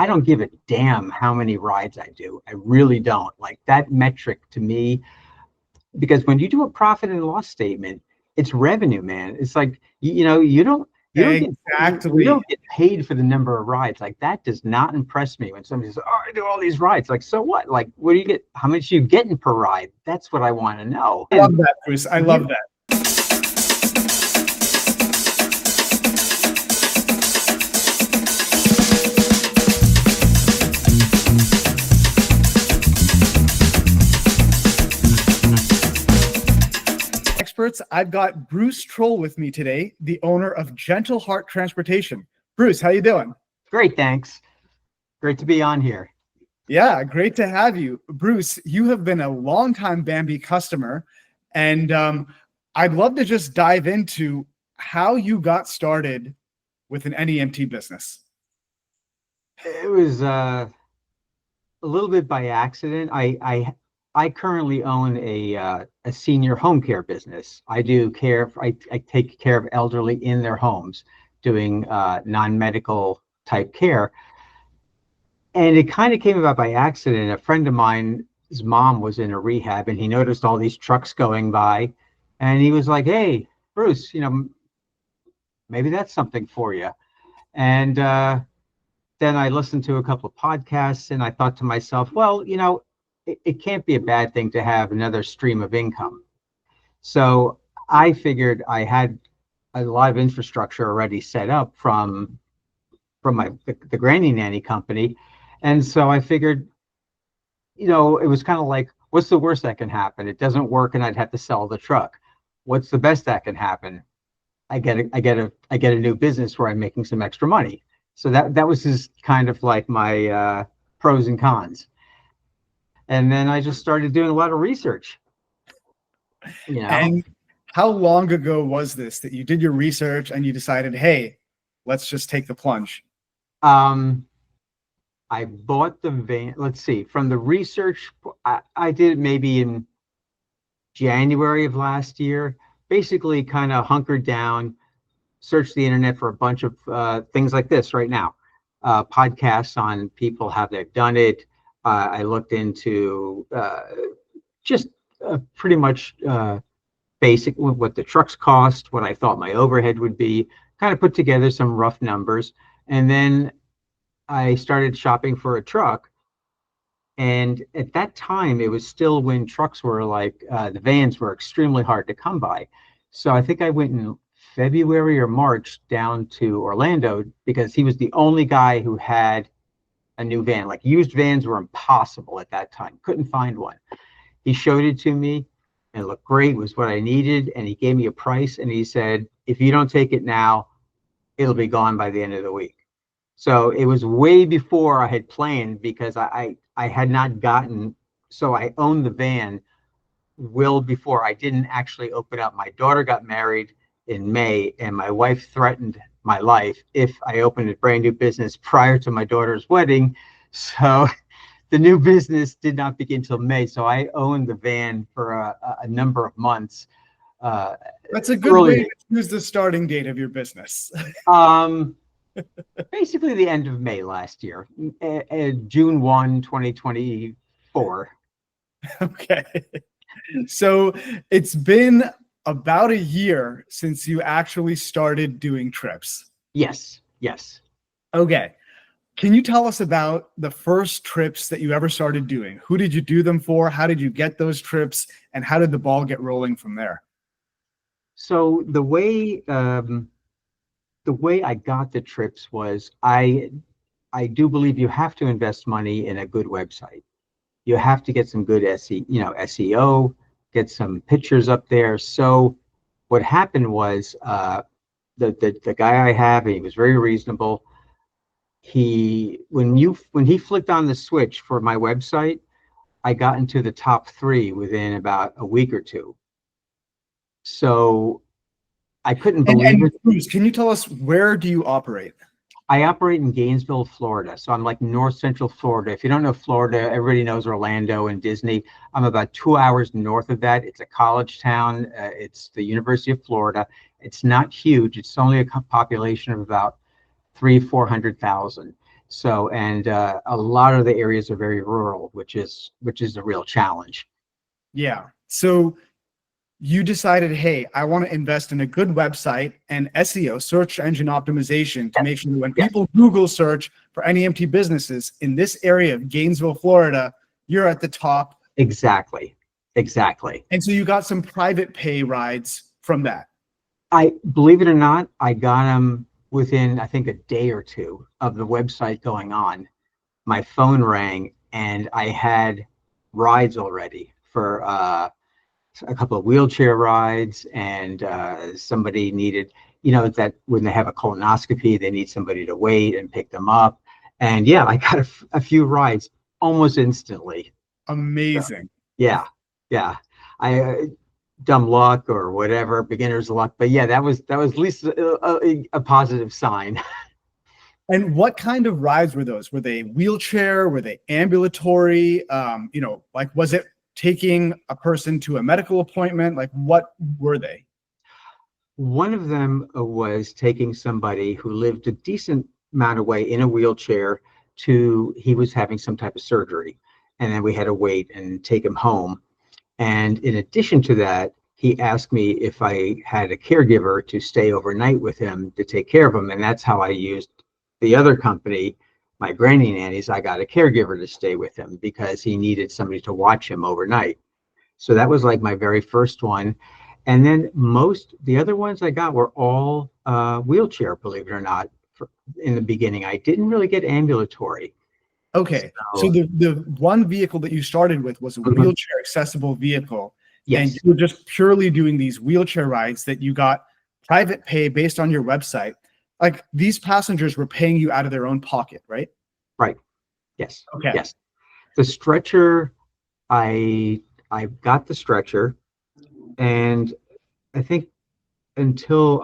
I don't give a damn how many rides I do. I really don't. Like that metric to me, because when you do a profit and loss statement, it's revenue, man. It's like you don't get paid for the number of rides. Like that does not impress me when somebody says, "Oh, I do all these rides." Like, so what? Like, what do you get? How much are you getting per ride? That's what I want to know. I love that, Bruce. I love that. I've got Bruce Troll with me today, the owner of Gentle Heart Transportation. Bruce, how you doing? Great, thanks. Great to be on here. Yeah, great to have you. Bruce, you have been a longtime Bambi customer, and I'd love to just dive into how you got started with an NEMT business. It was a little bit by accident. I currently own a senior home care business. I take care of elderly in their homes, doing non-medical type care. And it kind of came about by accident. A friend of mine, his mom was in a rehab, and he noticed all these trucks going by, and he was like, "Hey, Bruce, maybe that's something for you." And then I listened to a couple of podcasts, and I thought to myself, well, it can't be a bad thing to have another stream of income. So I figured I had a lot of infrastructure already set up from the granny nanny company. And so I figured, it was kind of like, what's the worst that can happen? It doesn't work and I'd have to sell the truck. What's the best that can happen? I get a new business where I'm making some extra money. So that was just kind of like my pros and cons. And then I just started doing a lot of research. And how long ago was this that you did your research and you decided, hey, let's just take the plunge? I bought the van. Let's see, from the research, I did it maybe in January of last year. Basically kind of hunkered down, searched the internet for a bunch of things like this right now. Podcasts on people, how they've done it. I looked into just pretty much basic what the trucks cost, what I thought my overhead would be, kind of put together some rough numbers. And then I started shopping for a truck. And at that time, it was still when trucks were like, the vans were extremely hard to come by. So I think I went in February or March down to Orlando because he was the only guy who had a new van. Like used vans were impossible at that time. Couldn't find one. He showed it to me and it looked great, was what I needed. And he gave me a price and he said, if you don't take it now, it'll be gone by the end of the week. So it was way before I had planned because I had not gotten, so I owned the van well before I didn't actually open up. My daughter got married in May and my wife threatened my life if I opened a brand new business prior to my daughter's wedding. So the new business did not begin till May. So I owned the van for a number of months. That's a good way to choose the starting date of your business. Basically the end of May last year, June 1, 2024. Okay. So it's been about a year since you actually started doing trips. Yes. Okay. Can you tell us about the first trips that you ever started doing? Who did you do them for? How did you get those trips? And how did the ball get rolling from there? So the way I got the trips was I do believe you have to invest money in a good website. You have to get some good SEO, get some pictures up there. So what happened was the guy I have, and he was very reasonable. When he flicked on the switch for my website, I got into the top 3 within about a week or two. So I couldn't believe it. Bruce, can you tell us, where do you operate? I operate in Gainesville, Florida. So I'm like north central Florida. If you don't know Florida, everybody knows Orlando and Disney. I'm about 2 hours north of that. It's a college town. It's the University of Florida. It's not huge. It's only a population of about 300,000-400,000. So, and a lot of the areas are very rural, which is a real challenge. Yeah. So you decided, hey, I want to invest in a good website and SEO, search engine optimization, to make sure that when Yes, people Google search for NEMT businesses in this area of Gainesville, Florida, you're at the top. exactly, exactly. And so you got some private pay rides from that. I believe it or not, I got them within I think a day or two of the website going on. My phone rang and I had rides already for a couple of wheelchair rides, and somebody needed, that when they have a colonoscopy, they need somebody to wait and pick them up. And yeah, I got a few rides almost instantly. So, Amazing. yeah, yeah. I dumb luck or whatever, beginner's luck. But yeah, that was at least a positive sign. And what kind of rides were those? Were they wheelchair? Were they ambulatory? Like, was it taking a person to a medical appointment? Like, what were they? One of them was taking somebody who lived a decent amount of way in a wheelchair to, he was having some type of surgery. And then we had to wait and take him home. And in addition to that, he asked me if I had a caregiver to stay overnight with him to take care of him. And that's how I used the other company, my granny nannies. I got a caregiver to stay with him because he needed somebody to watch him overnight. So that was like my very first one. And then the other ones I got were all wheelchair, believe it or not. In the beginning, I didn't really get ambulatory. Okay. So So the one vehicle that you started with was a mhm, wheelchair accessible vehicle. And yes, you were just purely doing these wheelchair rides that you got private pay based on your website. Like, these passengers were paying you out of their own pocket, right? right, yes, Okay. yes. The stretcher, I got the stretcher, and I think until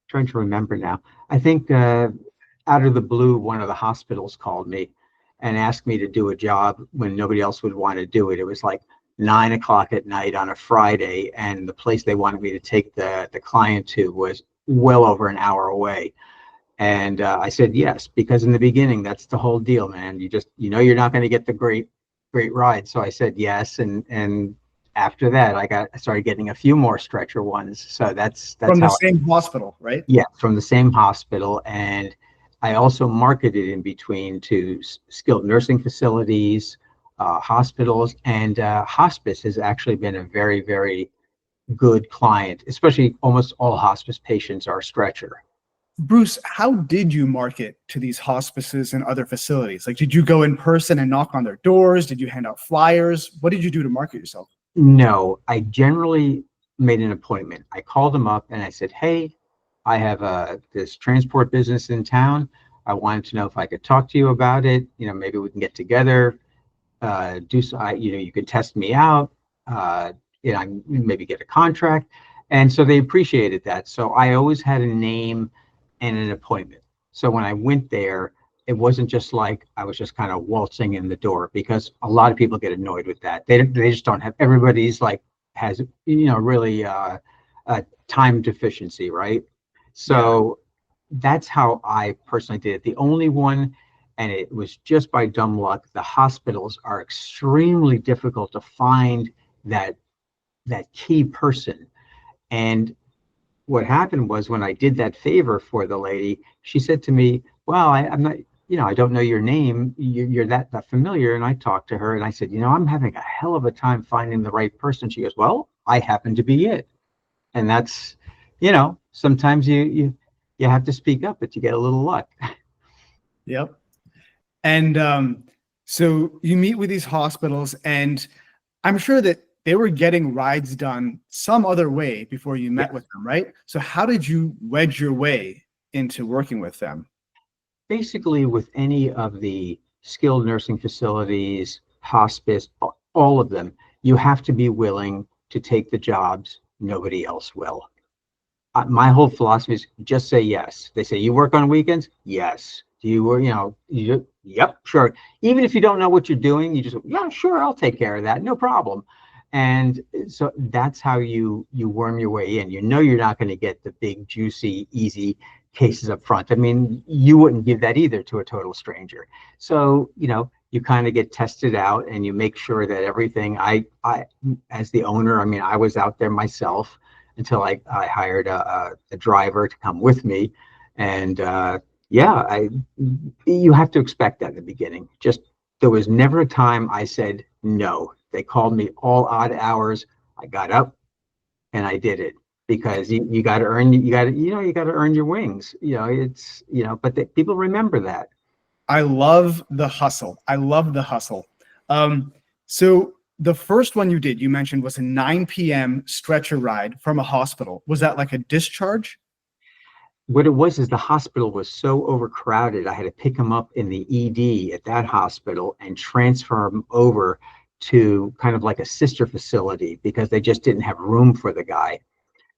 trying to remember now. I think out of the blue, one of the hospitals called me and asked me to do a job when nobody else would want to do it. It was like 9 o'clock at night on a Friday, and the place they wanted me to take the client to was well over an hour away. And I said yes, because in the beginning, that's the whole deal, man. You're not going to get the great ride. So I said yes, and after that, I started getting a few more stretcher ones. So that's From the how. same hospital, right? Yeah, from the same hospital. And I also marketed in between to skilled nursing facilities, hospitals, and hospice has actually been a very, very good client, especially almost all hospice patients are stretcher. Bruce, how did you market to these hospices and other facilities? Like, did you go in person and knock on their doors? Did you hand out flyers? What did you do to market yourself? No, I generally made an appointment. I called them up and I said, "Hey, I have this transport business in town. I wanted to know if I could talk to you about it. Maybe we can get together, do so. You could test me out. Uh, maybe get a contract." And so they appreciated that. So I always had a name and an appointment. So when I went there, it wasn't just like I was just kind of waltzing in the door, because a lot of people get annoyed with that. They just don't have, everybody's like has really a time deficiency, right? Yeah. So that's how I personally did it. The only one, and it was just by dumb luck, the hospitals are extremely difficult to find that key person. And what happened was, when I did that favor for the lady, she said to me, "Well, I'm not, I don't know your name. You're that familiar." And I talked to her and I said, "I'm having a hell of a time finding the right person." She goes, "Well, I happen to be it." And that's, sometimes you have to speak up, but you get a little luck. Yep. And so you meet with these hospitals, and I'm sure that they were getting rides done some other way before you met Yes. with them, right? So how did you wedge your way into working with them? Basically, with any of the skilled nursing facilities, hospice, all of them, you have to be willing to take the jobs nobody else will. My whole philosophy is just say yes. They say, "You work on weekends?" Yes. Do you work, yep, sure. Even if you don't know what you're doing, you just, "Yeah, sure, I'll take care of that. No problem." And so that's how you worm your way in. You're not going to get the big, juicy, easy cases up front. I mean, you wouldn't give that either to a total stranger. So, you kind of get tested out and you make sure that everything as the owner, I mean, I was out there myself until I hired a driver to come with me. And yeah, you have to expect that in the beginning. Just there was never a time I said no. They called me all odd hours. I got up and I did it because you got to earn you got to earn your wings. It's but people remember that. I love the hustle. I love the hustle. So the first one you did, you mentioned, was a 9 p.m. stretcher ride from a hospital. Was that like a discharge? What it was is the hospital was so overcrowded. I had to pick him up in the ED at that hospital and transfer him over to kind of like a sister facility because they just didn't have room for the guy.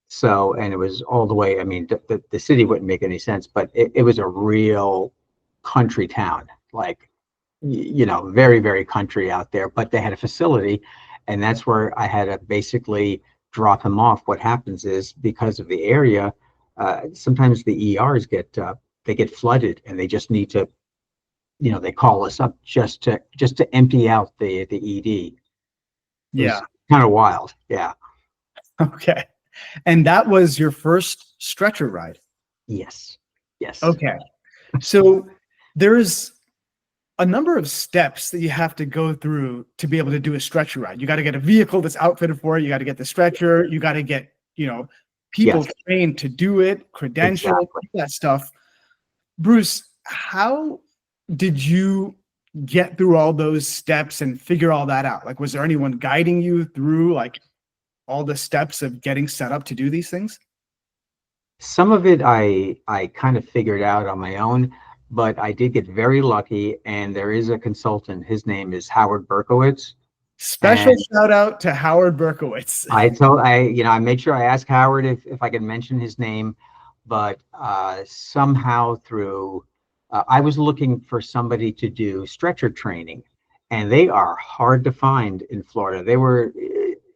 So, and it was all the way, I mean, the city wouldn't make any sense, but it was a real country town, like, very, very country out there, but they had a facility, and that's where I had to basically drop him off. What happens is because of the area, sometimes the ERs they get flooded and they just need to, they call us up just to empty out the ED. It was Yeah. kind of wild. Yeah. Okay. And that was your first stretcher ride. Yes. Yes. Okay. So there's a number of steps that you have to go through to be able to do a stretcher ride. You got to get a vehicle that's outfitted for it. You got to get the stretcher. You got to get, people Yes. trained to do it, credentialed, Exactly. that stuff. Bruce, how did you get through all those steps and figure all that out? Like, was there anyone guiding you through like all the steps of getting set up to do these things? Some of it I kind of figured out on my own, but I did get very lucky. And there is a consultant. His name is Howard Berkowitz. Special And shout out to Howard Berkowitz. I made sure I asked Howard if I could mention his name, but somehow through, I was looking for somebody to do stretcher training, and they are hard to find in Florida. They were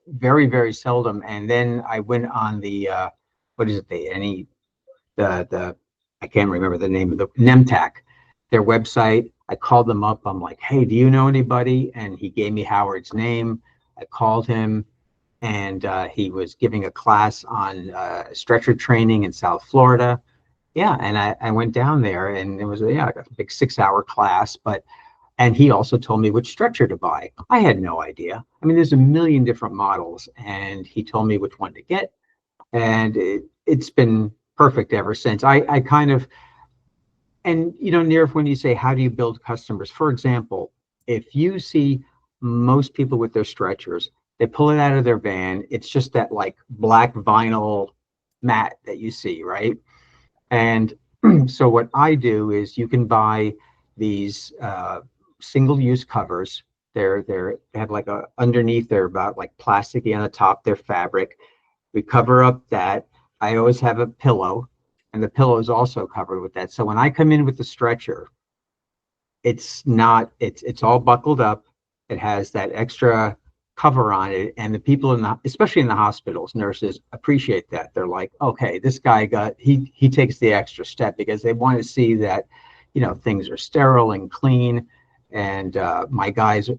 very, very seldom. And then I went on the, what is it? The I can't remember the name of the NEMTAC, their website. I called them up. I'm like, hey, do you know anybody? And he gave me Howard's name. I called him, and he was giving a class on stretcher training in South Florida. Yeah, and I went down there, and it was like a big 6-hour class. And he also told me which stretcher to buy. I had no idea. I mean, there's a million different models, and he told me which one to get, and it's been perfect ever since. I kind of, and Nirav, when you say how do you build customers, for example, if you see most people with their stretchers, they pull it out of their van. It's just that like black vinyl mat that you see, right? And so what I do is you can buy these single-use covers. They have like a underneath. They're about like plasticky on the top. They're fabric. We cover up that. I always have a pillow, and the pillow is also covered with that. So when I come in with the stretcher, it's all buckled up. It has that extra cover on it, and the people especially in the hospitals, nurses appreciate that. They're like, okay, this guy he takes the extra step because they want to see that, things are sterile and clean. And my guys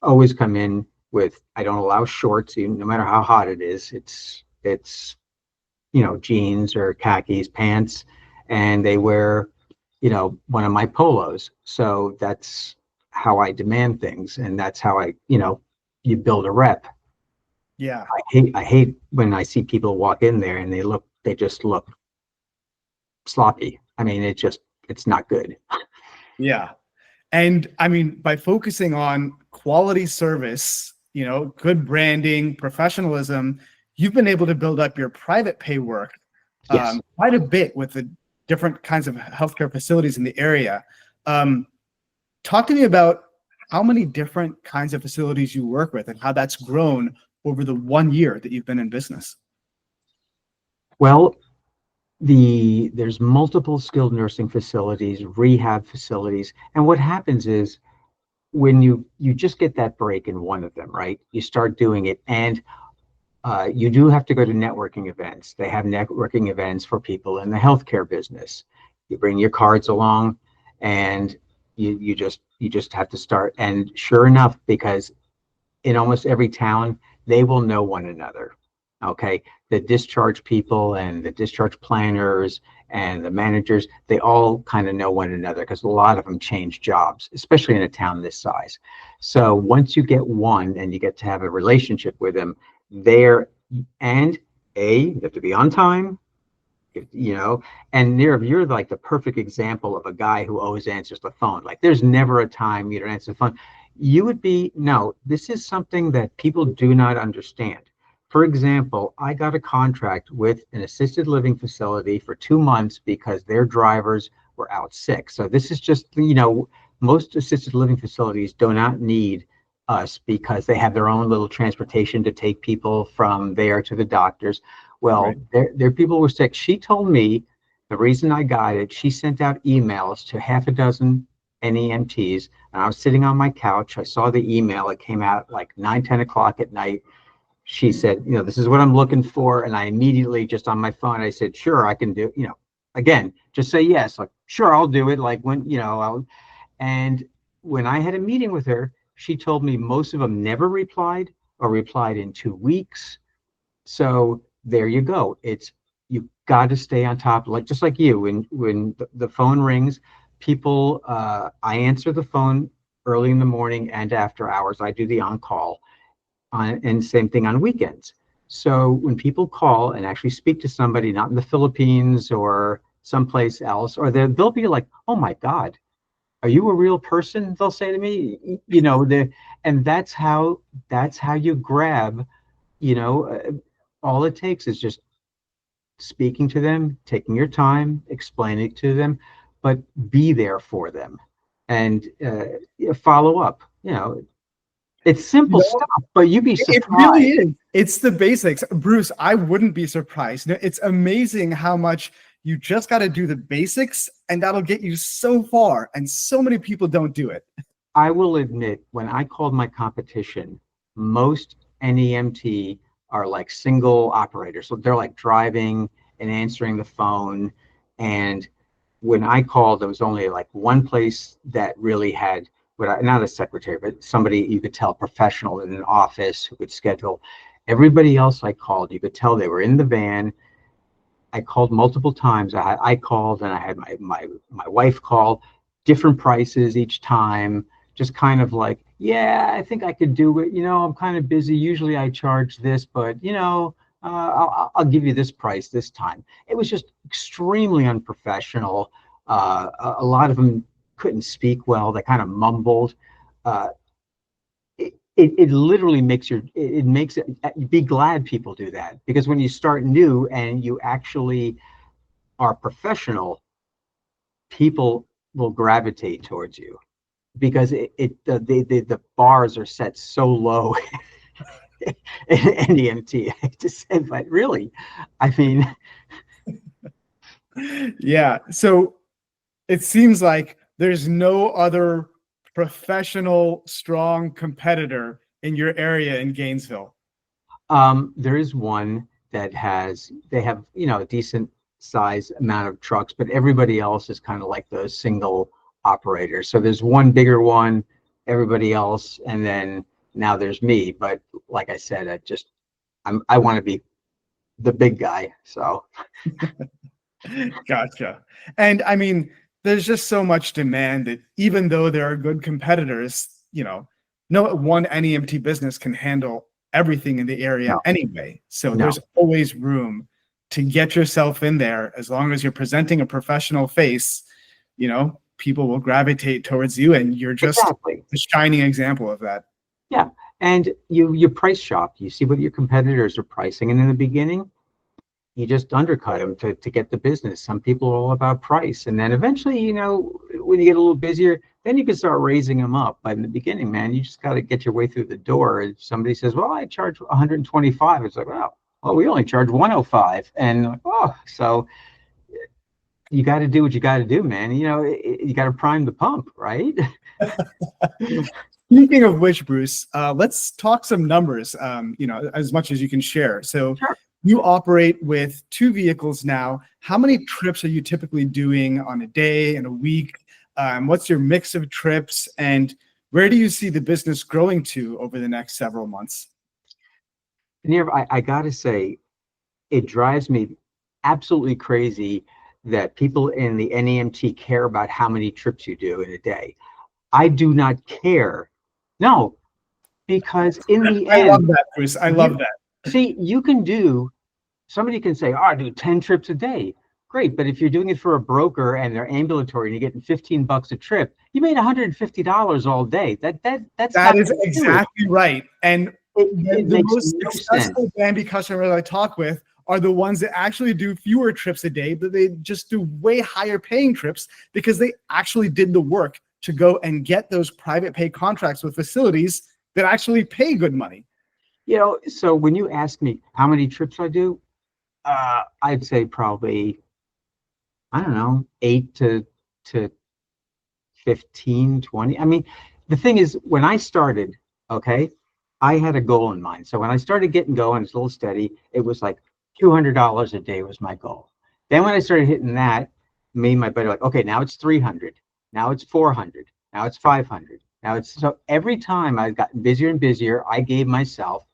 always come in with, I don't allow shorts, no matter how hot it is. It's jeans or khakis, pants, and they wear, one of my polos. So that's how I demand things, and that's how you build a rep. Yeah. I hate when I see people walk in there and they just look sloppy. I mean, it's not good. Yeah. And I mean, by focusing on quality service, good branding, professionalism, you've been able to build up your private pay work Yes. quite a bit with the different kinds of healthcare facilities in the area. Talk to me about how many different kinds of facilities you work with and how that's grown over the 1 year that you've been in business. Well, there's multiple skilled nursing facilities, rehab facilities, and what happens is when you just get that break in one of them, right? You start doing it, and You do have to go to networking events. They have networking events for people in the healthcare business. You bring your cards along, and you just have to start. And sure enough, because in almost every town, they will know one another. Okay. The discharge people and the discharge planners and the managers, they all kind of know one another because a lot of them change jobs, especially in a town this size. So once you get one and you get to have a relationship with them, there and you have to be on time, you know, and you're like the perfect example of a guy who always answers the phone. Like there's never a time you don't answer the phone. You would be, no, this is something that people do not understand. For example, I got a contract with an assisted living facility for 2 months because their drivers were out sick. So this is just, most assisted living facilities do not need us because they have their own little transportation to take people from there to the doctors. Well, Right. their people were sick. She told me the reason I got it, she sent out emails to half a dozen NEMTs, and I was sitting on my couch. I saw the email. It came out like 9, 10 o'clock at night. She said, this is what I'm looking for. And I immediately just on my phone, I said, sure, I can do, again, just say yes. Like, sure, I'll do it. Like when, and when I had a meeting with her, she told me most of them never replied or replied in 2 weeks. So there you go. You got to stay on top, like just like you. When the phone rings, people, I answer the phone early in the morning and after hours. I do the on call, and same thing on weekends. So when people call and actually speak to somebody, not in the Philippines or someplace else, or they'll be like, "Oh my God, are you a real person?" They'll say to me, and that's how you grab, you know, uh, all it takes is just speaking to them, taking your time, explaining to them, but be there for them and follow up. It's You simple know, stuff, but you'd be it really surprised. is. It's the basics. Bruce, I wouldn't be surprised. No, it's amazing how much you just got to do the basics, and that'll get you so far. And so many people don't do it. I will admit, when I called my competition, most NEMT are like single operators. So they're like driving and answering the phone. And when I called, there was only like one place that really had, not a secretary, but somebody you could tell professional in an office who could schedule. Everybody else I called, you could tell they were in the van. I called multiple times. I called and I had my wife call, different prices each time, just kind of like, yeah, I think I could do it. I'm kind of busy. Usually I charge this, but I'll give you this price this time. It was just extremely unprofessional. A lot of them couldn't speak well. They kind of mumbled. Uh, it literally makes it be glad people do that, because when you start new and you actually are professional, people will gravitate towards you because the bars are set so low in NEMT. I hate to say, but really, I mean, Yeah. So it seems like there's no other professional, strong competitor in your area in Gainesville. there is one they have, a decent size amount of trucks, but everybody else is kind of like those single operators. So there's one bigger one, everybody else, and then now there's me. But like I said, I want to be the big guy. So Gotcha. And I mean, there's just so much demand that even though there are good competitors, no one NEMT business can handle everything in the area no, anyway. So no, there's always room to get yourself in there. As long as you're presenting a professional face, people will gravitate towards you, and you're just exactly. a shining example of that. Yeah. And you price shop, you see what your competitors are pricing. And in the beginning, you just undercut them to get the business. Some people are all about price. And then eventually, when you get a little busier, then you can start raising them up. But in the beginning, man, you just got to get your way through the door. If somebody says, well, I charge 125, it's like, well, we only charge 105. And, so you got to do what you got to do, man. You got to prime the pump, right? Speaking of which, Bruce, let's talk some numbers, as much as you can share. So Sure. you operate with 2 vehicles now. How many trips are you typically doing on a day and a week? What's your mix of trips, and where do you see the business growing to over the next several months? Near, I gotta say, it drives me absolutely crazy that people in the NEMT care about how many trips you do in a day. I do not care. No, because in the I love end, that, Bruce. I you love that. see, you can do, somebody can say, oh, I do 10 trips a day. Great. But if you're doing it for a broker and they're ambulatory and you're getting $15 a trip, you made $150 all day. That's That not is going to do it. exactly right. And It the makes most no sense. successful Bambi customers I talk with are the ones that actually do fewer trips a day, but they just do way higher paying trips because they actually did the work to go and get those private pay contracts with facilities that actually pay good money. So when you ask me how many trips I do, I'd say probably, I don't know, 8 to 15, 20. I mean, the thing is, when I started, okay, I had a goal in mind. So when I started getting going, it's a little steady. It was like $200 a day was my goal. Then when I started hitting that, me and my buddy were like, okay, now it's 300. Now it's 400. Now it's 500. Now it's so every time I've gotten busier and busier, I gave myself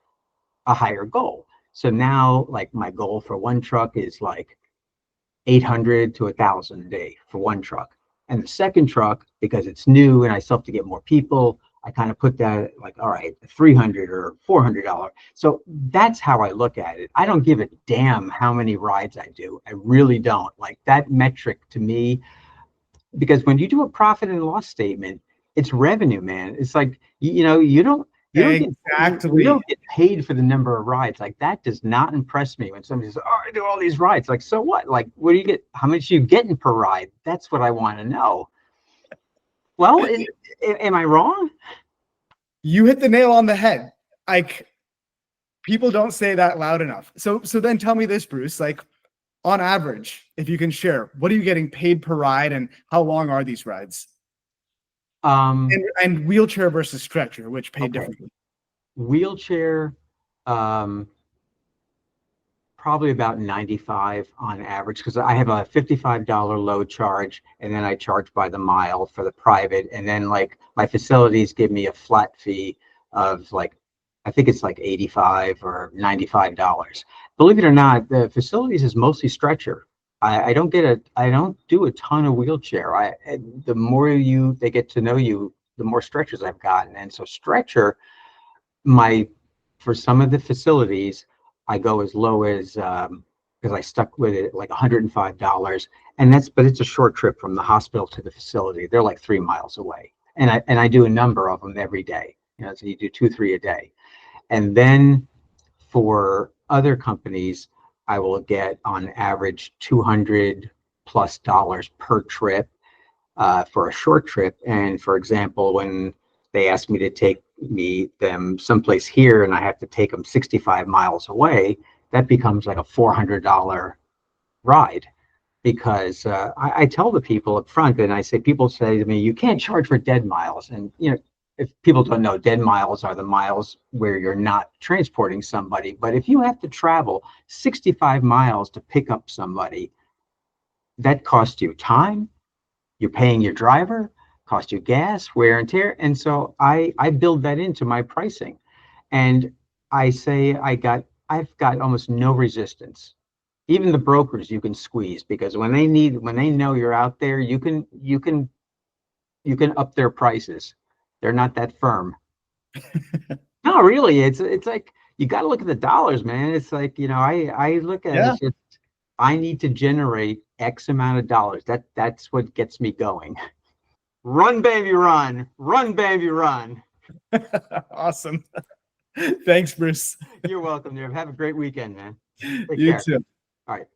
a higher goal. So now, like, my goal for one truck is like 800 to 1,000 a day for one truck. And the second truck, because it's new and I still have to get more people, I kind of put that like, all right, 300 or $400. So that's how I look at it. I don't give a damn how many rides I do. I really don't. Like, that metric to me, because when you do a profit and loss statement, it's revenue, man. It's like, you Exactly. don't get paid for the number of rides. Like, that does not impress me when somebody says, oh, I do all these rides. Like, so what? Like, what do you get? How much are you getting per ride? That's what I want to know. Well, am I wrong? You hit the nail on the head. Like, people don't say that loud enough. So then tell me this, Bruce, like, on average, if you can share, what are you getting paid per ride and how long are these rides? Um, And wheelchair versus stretcher, which pay okay. differently. Wheelchair, um, probably about 95 on average, because I have a $55 load charge, and then I charge by the mile for the private. And then, like, my facilities give me a flat fee of, like, I think it's like 85 or $95. Believe it or not, the facilities is mostly stretcher. I don't do a ton of wheelchair. The more they get to know you, the more stretchers I've gotten. And so stretcher, my for some of the facilities, I go as low as, because I stuck with it, like $105, but it's a short trip from the hospital to the facility. They're like 3 miles away, and I do a number of them every day. So you do 2, 3 a day, and then for other companies, I will get on average $200+ per trip, for a short trip. And for example, when they ask me to take them someplace here and I have to take them 65 miles away, that becomes like a $400 ride. Because I tell the people up front, and I say, people say to me, you can't charge for dead miles. And, if people don't know, dead miles are the miles where you're not transporting somebody. But if you have to travel 65 miles to pick up somebody, that costs you time, you're paying your driver, cost you gas, wear and tear. And so I build that into my pricing. And I say I've got almost no resistance. Even the brokers you can squeeze, because when they know you're out there, you can up their prices. They're not that firm. No, really, it's like, you got to look at the dollars, man. It's like, I look at it Yeah. as just, I need to generate X amount of dollars. That's what gets me going. Run, baby, run. Run, baby, run. Awesome. Thanks, Bruce. You're welcome, Nev. Have a great weekend, man. Take You care. too. All right.